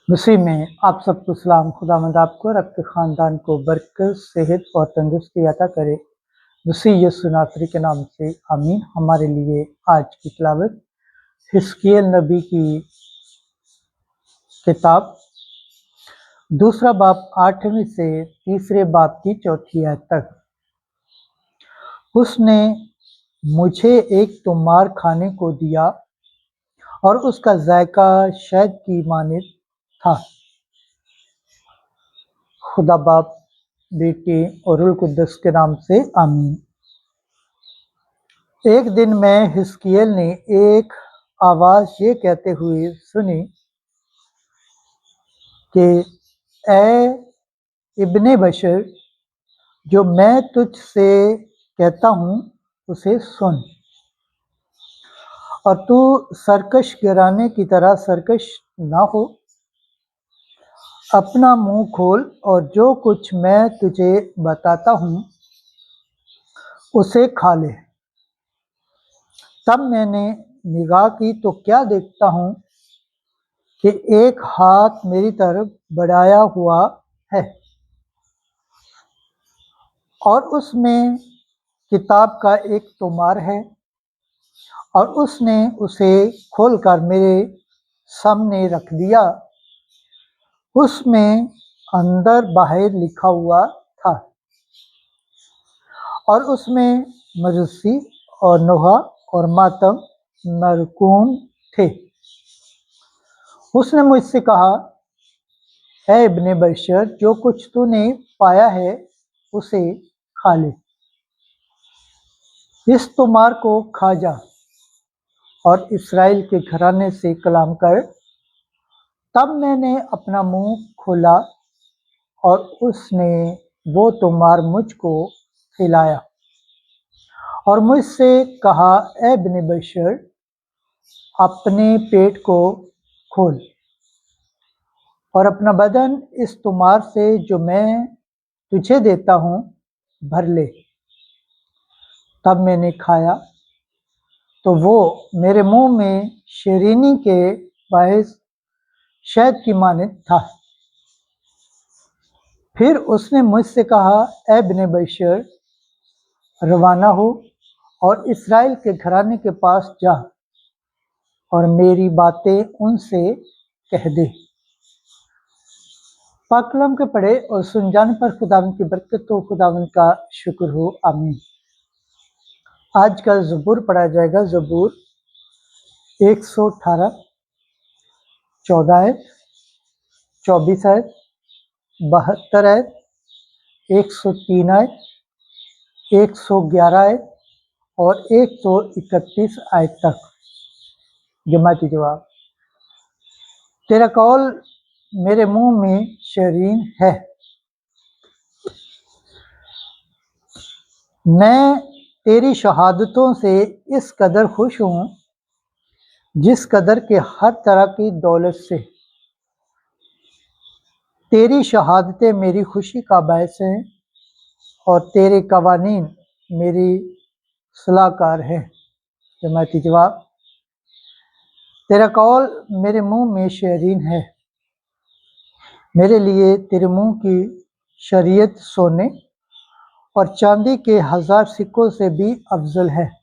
मसीह में आप सबको सलाम। खुदावंद आपको और आपके ख़ानदान को बरकत, सेहत और तंदुरुस्ती अता करे। मसीह यीशु नासरी के नाम से आमीन। हमारे लिए आज की तिलावत हिजकीएल नबी की किताब 2 बाब 8वीं से 3 बाब की 4 आयत तक। उसने मुझे एक तोमार खाने को दिया और उसका जायका शहद की मानित था। खुदा बाप, बेटे और रूह कुद्दस के नाम से आमीन। एक दिन में हिजकीएल ने एक आवाज़ ये कहते हुए सुनी कि ए इब्ने बशर, जो मैं तुझसे कहता हूँ उसे सुन, और तू सरकश गिराने की तरह सरकश ना हो। अपना मुंह खोल और जो कुछ मैं तुझे बताता हूँ उसे खा ले। तब मैंने निगाह की तो क्या देखता हूँ कि एक हाथ मेरी तरफ बढ़ाया हुआ है और उसमें किताब का एक तोमार है, और उसने उसे खोलकर मेरे सामने रख दिया। उसमें अंदर बाहर लिखा हुआ था, और उसमें मजूसी और नोहा और मातम नरकूम थे। उसने मुझसे कहा, है इब्ने बशर, जो कुछ तूने पाया है उसे खा ले। इस तोमार को खा जा और इस्राएल के घराने से कलाम कर। तब मैंने अपना मुंह खोला और उसने वो तोमार मुझको खिलाया और मुझसे कहा, ए इब्ने बशर, अपने पेट को खोल और अपना बदन इस तोमार से जो मैं तुझे देता हूँ भर ले। तब मैंने खाया तो वो मेरे मुंह में शरीनी के बायस शहद की मानित था। फिर उसने मुझसे कहा, ए इब्ने बशर, रवाना हो और इस्राएल के घराने के पास जा और मेरी बातें उनसे कह दे। पाक कलाम के पढ़े और सुन जाने पर खुदावंद की बरकत हो, खुदावंद का शुक्र हो, आमीन। आज का ज़बूर पढ़ा जाएगा। ज़बूर 118, 14 आयत, 24 आयत, 72 आयत, 103 आयत, 111 आयत और 131 आयत तक। जमाती जवाब। तेरा कौल मेरे मुंह में शरीन है। मैं तेरी शहादतों से इस कदर खुश हूँ जिस कदर के हर तरह की दौलत से। तेरी शहादतें मेरी खुशी का बायस हैं और तेरे कवानीन मेरी सलाहकार हैं। जमाती जवाब। तेरा कौल मेरे मुंह में शरीन है। मेरे लिए तेरे मुंह की शरीयत सोने और चांदी के 1000 सिक्कों से भी अफजल है।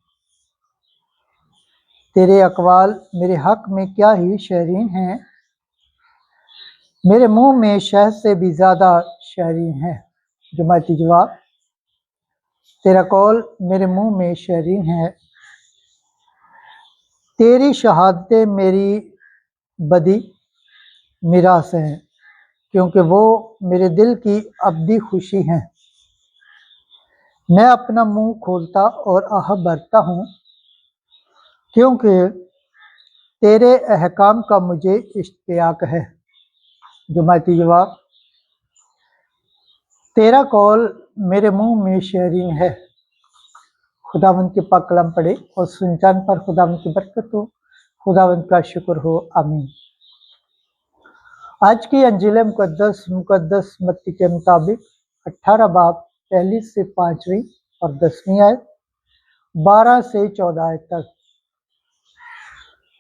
तेरे अकवाल मेरे हक में क्या ही शरीन हैं, मेरे मुंह में शहद से भी ज़्यादा शरीन है। जमाती जवाब। तेरा कौल मेरे मुंह में शरीन है। तेरी शहादतें मेरी बदी मिरास हैं, क्योंकि वो मेरे दिल की अबदी खुशी हैं। मैं अपना मुंह खोलता और आह भरता हूँ, क्योंकि तेरे अहकाम का मुझे इश्तियाक है। जमाती जवाब। तेरा कौल मेरे मुंह में शरीन है। खुदावंद के पाक कलाम पढ़े और सुनचान पर खुदावंद की बरकत हो, खुदावंद का शुक्र हो, आमीन। आज की अंजील मुकद्दस मत्ती के मुताबिक 18 बाब 1 से 5वीं और 10वीं आयत, 12 से 14 आयत तक।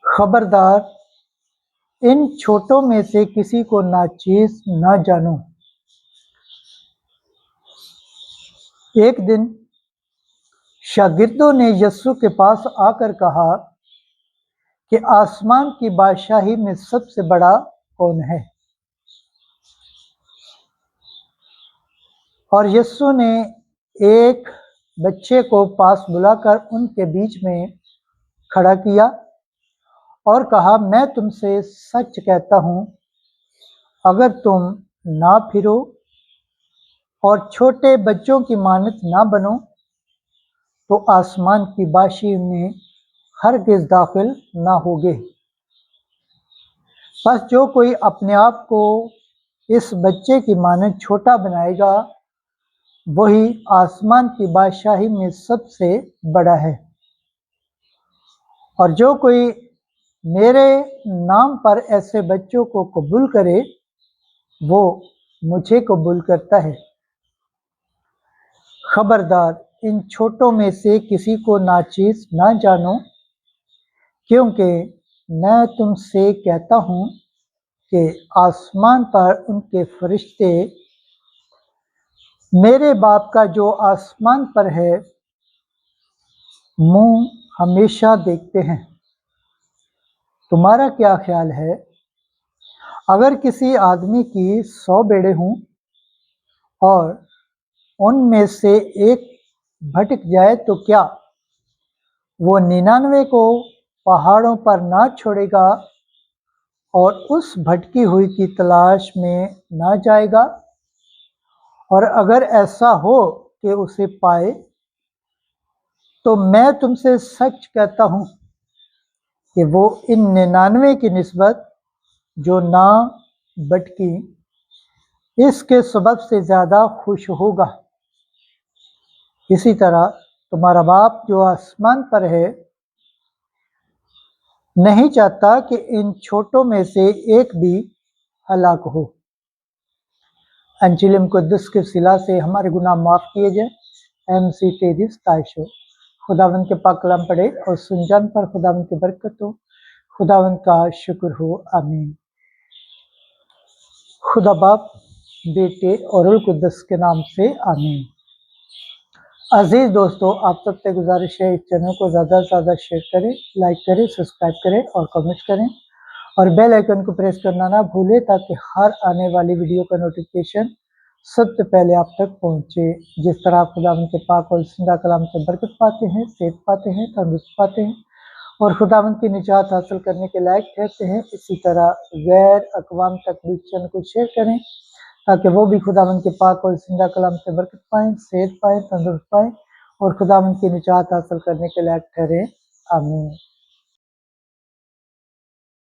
खबरदार, इन छोटों में से किसी को नाचीज ना जानो। एक दिन शागिर्दों ने यीशु के पास आकर कहा कि आसमान की बादशाही में सबसे बड़ा कौन है? और यीशु ने एक बच्चे को पास बुलाकर उनके बीच में खड़ा किया और कहा, मैं तुमसे सच कहता हूँ, अगर तुम ना फिरो और छोटे बच्चों की मानत ना बनो तो आसमान की बादशाही में हरगिज़ दाखिल ना होगे। बस जो कोई अपने आप को इस बच्चे की मानत छोटा बनाएगा वही आसमान की बादशाही में सबसे बड़ा है। और जो कोई मेरे नाम पर ऐसे बच्चों को कबूल करे वो मुझे कबूल करता है। खबरदार, इन छोटों में से किसी को नाचीज ना जानो, क्योंकि मैं तुमसे कहता हूँ कि आसमान पर उनके फरिश्ते मेरे बाप का जो आसमान पर है मुंह हमेशा देखते हैं। तुम्हारा क्या ख्याल है? अगर किसी आदमी की 100 भेड़ें हों और उनमें से एक भटक जाए तो क्या वो 99 को पहाड़ों पर ना छोड़ेगा और उस भटकी हुई की तलाश में ना जाएगा? और अगर ऐसा हो कि उसे पाए तो मैं तुमसे सच कहता हूँ कि वो इन 99 की निस्बत जो ना भटकी इसके सबब से ज़्यादा खुश होगा। इसी तरह तुम्हारा बाप जो आसमान पर है नहीं चाहता कि इन छोटों में से एक भी हलाक हो। अंजिल मुक़द्दस के सिला से हमारे गुनाह माफ़ किए जाए। MC तेदिस तायशो। खुदावंद के पाक कलाम पढ़े और सुनजान पर खुदावंद की बरकत हो। खुदावंद का शुक्र हो। आमीन। खुदा बाप, बेटे और रूह कुद्दस के नाम से आमीन। अजीज दोस्तों, आप सबसे गुजारिश है इस चैनल को ज़्यादा से ज़्यादा शेयर करें, लाइक करें, सब्सक्राइब करें और कमेंट करें और बेल आइकन को प्रेस करना ना भूलें ताकि हर आने वाली वीडियो का नोटिफिकेशन सबसे पहले आप तक पहुंचे। जिस तरह आप खुदावंद के पाक और जिंदा कलाम से बरकत पाते हैं, सेहत पाते हैं, तंदुरुस्त पाते हैं और खुदावंद की निजात हासिल करने के लायक ठहरते हैं, इसी तरह गैर अक़वाम तक भी चैनल को शेयर करें ताकि वो भी खुदावंद के पाक और जिंदा कलाम से बरकत पाएँ, सेहत पाएँ, तंदुरुस्त पाएँ और खुदावंद की निजात हासिल करने के लायक ठहरे। आमीन।